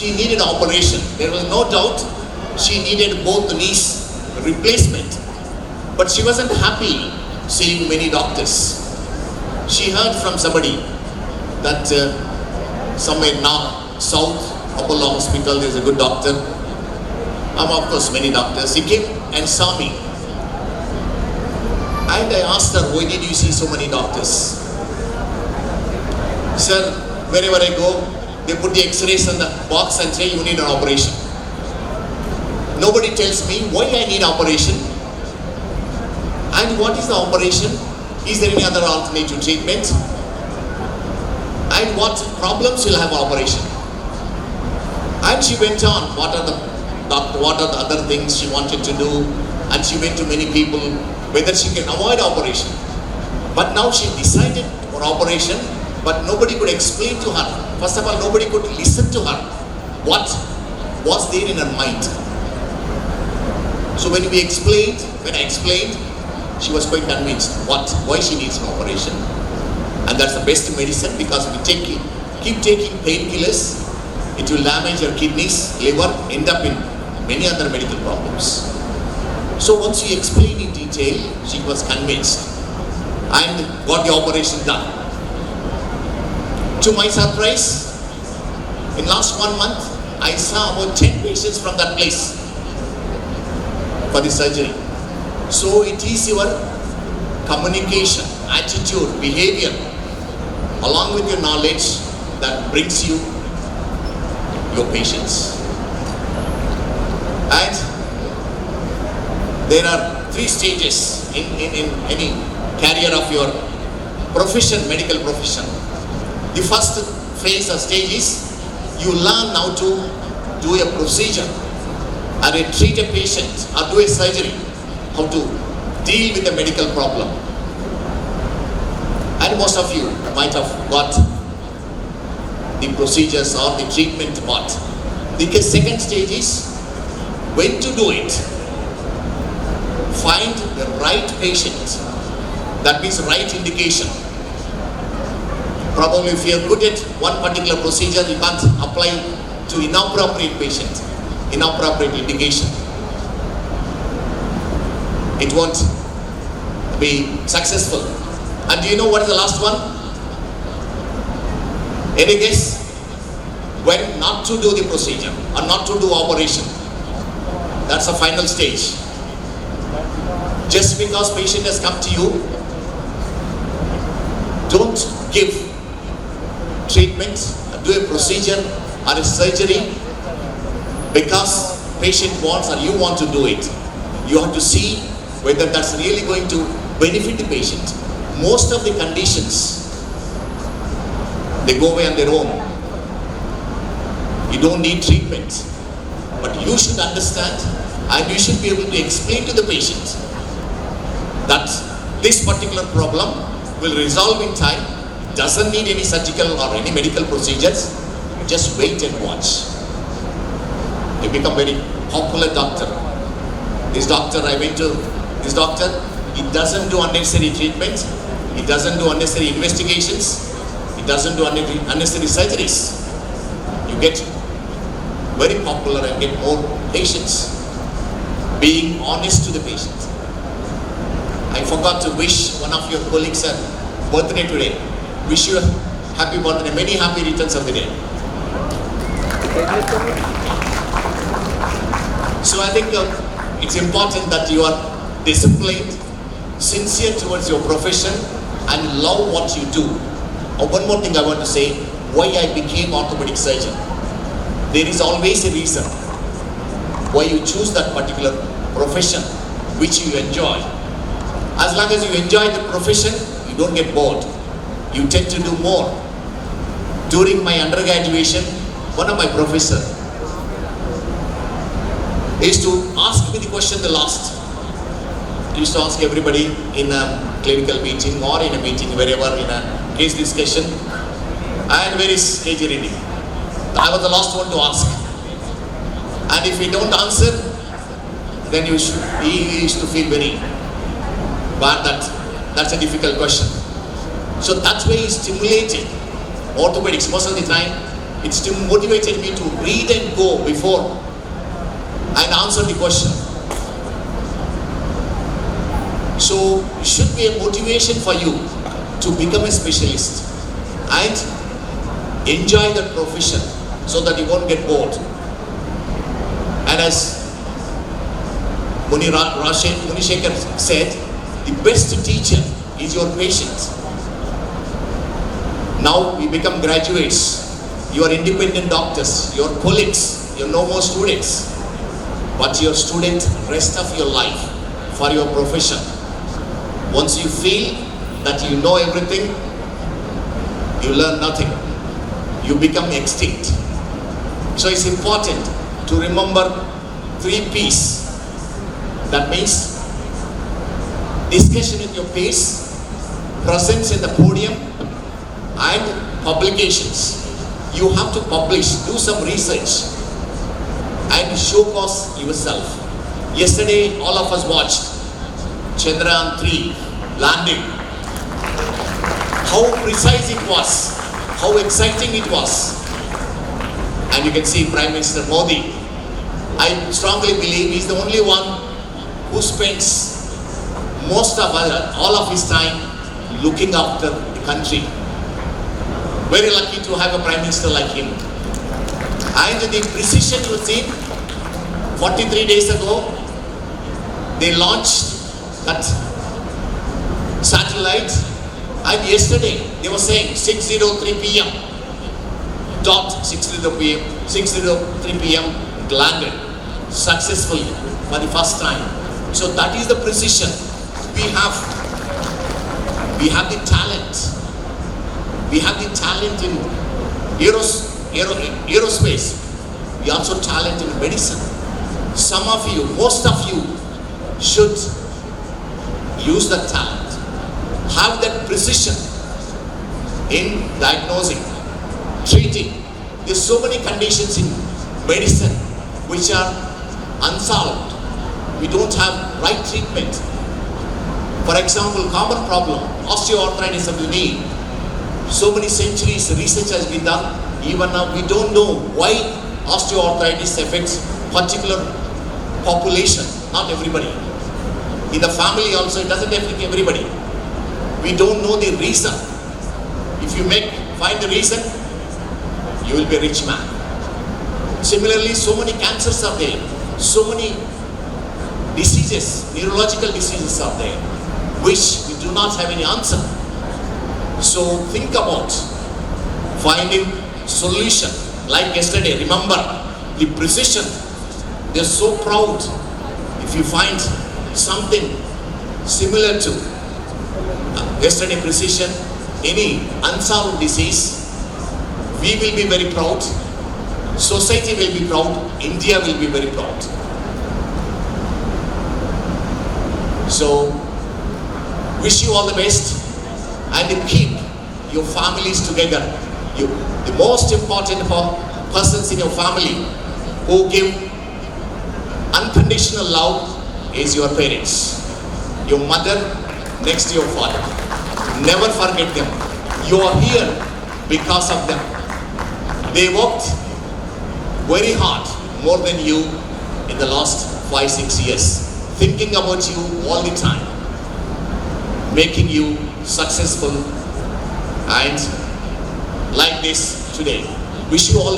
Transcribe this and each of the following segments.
She needed operation. There was no doubt she needed both knees replacement. But she wasn't happy seeing many doctors. She heard from somebody that somewhere now south, Apollo Hospital, there's a good doctor. Of course, many doctors. He came and saw me. And I asked her, why did you see so many doctors? Sir, wherever I go, they put the x-rays in the box and say you need an operation. Nobody tells me why I need operation and what is the operation. Is there any other alternative treatment? And what problems will have operation? And she went on, what are the other things she wanted to do, and she went to many people whether she can avoid operation. But now she decided for operation, but nobody could explain to her. First of all, nobody could listen to her. What was there in her mind? So when I explained, she was quite convinced why she needs an operation. And that's the best medicine, because if you keep taking painkillers, it will damage your kidneys, liver, end up in many other medical problems. So once she explained in detail, she was convinced and got the operation done. To my surprise, in last 1 month, I saw about 10 patients from that place for the surgery. So it is your communication, attitude, behavior, along with your knowledge that brings you your patients. And there are 3 stages in any career of your profession, medical profession. The first phase or stage is you learn how to do a procedure or treat a patient or do a surgery, how to deal with a medical problem. And most of you might have got the procedures or the treatment part. The second stage is when to do it. Find the right patient. That means right indication. Probably if you are good at one particular procedure, you can't apply to inappropriate patient, inappropriate indication. It won't be successful. And do you know what is the last one? Any guess? When not to do the procedure or not to do operation. That's the final stage. Just because patient has come to you, don't give treatment, do a procedure or a surgery because patient wants or you want to do it. You have to see whether that's really going to benefit the patient. Most of the conditions, they go away on their own. You don't need treatment, but you should understand and you should be able to explain to the patient that this particular problem will resolve in time, doesn't need any surgical or any medical procedures. Just wait and watch. You become very popular doctor. This doctor, I went to this doctor, It doesn't do unnecessary treatment. It doesn't do unnecessary investigations. It doesn't do unnecessary surgeries. You get very popular and get more patients. Being honest to the patient. I forgot to wish one of your colleagues a birthday today. Wish you a happy birthday, many happy returns of the day. So I think it's important that you are disciplined, sincere towards your profession, and love what you do. One more thing I want to say, why I became orthopedic surgeon. There is always a reason why you choose that particular profession which you enjoy. As long as you enjoy the profession, you don't get bored. You tend to do more. During my undergraduation, one of my professors used to ask me the question the last. He used to ask everybody in a clinical meeting or in a meeting wherever, in a case discussion, and where is KG Reddy? I was the last one to ask. And if he don't answer, then he used to feel very bad that that's a difficult question. So that's why he stimulated orthopedics. Most of the time, it motivated me to read and go before and answer the question. So it should be a motivation for you to become a specialist and enjoy that profession so that you won't get bored. And as Munishekar said, the best teacher is your patient. Now we become graduates, you are independent doctors, your colleagues, you are no more students, but your student rest of your life for your profession. Once you feel that you know everything, you learn nothing. You become extinct. So it's important to remember 3 P's. That means discussion with your peers, presence in the podium, and publications. You have to publish, do some research, and showcase yourself. Yesterday, all of us watched Chandrayaan 3 landing. How precise it was, how exciting it was. And you can see Prime Minister Modi. I strongly believe he's the only one who spends all of his time looking after the country. Very lucky to have a Prime Minister like him. And the precision you see, 43 days ago, they launched that satellite, and yesterday they were saying 6:03 p.m. dot 6:03 p.m. it landed successfully for the first time. So that is the precision. We have the talent. We have the talent in aerospace. We also talent in medicine. Some of you, most of you, should use that talent. Have that precision in diagnosing, treating. There's so many conditions in medicine which are unsolved. We don't have right treatment. For example, common problem, osteoarthritis of the knee. So many centuries research has been done. Even now we don't know why osteoarthritis affects particular population, not everybody. In the family also, it doesn't affect everybody. We don't know the reason. If you find the reason, you will be a rich man. Similarly, so many cancers are there. So many diseases, neurological diseases are there, which we do not have any answer. So think about finding solution. Like yesterday, remember the precision. They're so proud if you find something similar to yesterday precision, any unsolved disease, we will be very proud, society will be proud, India will be very proud. So, wish you all the best and keep your families together. The most important persons in your family who give unconditional love is your parents. your mother, next to your father. Never forget them. You are here because of them. They worked very hard, more than you, in the last 5-6 years, thinking about you all the time, making you successful and like this today. Wish you all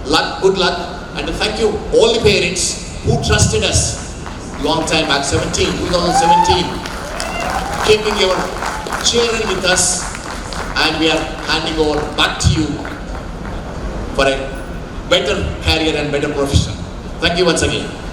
luck, good luck, and thank you all the parents who trusted us long time back, 2017, keeping your children with us, and we are handing over back to you for a better career and better profession. Thank you once again.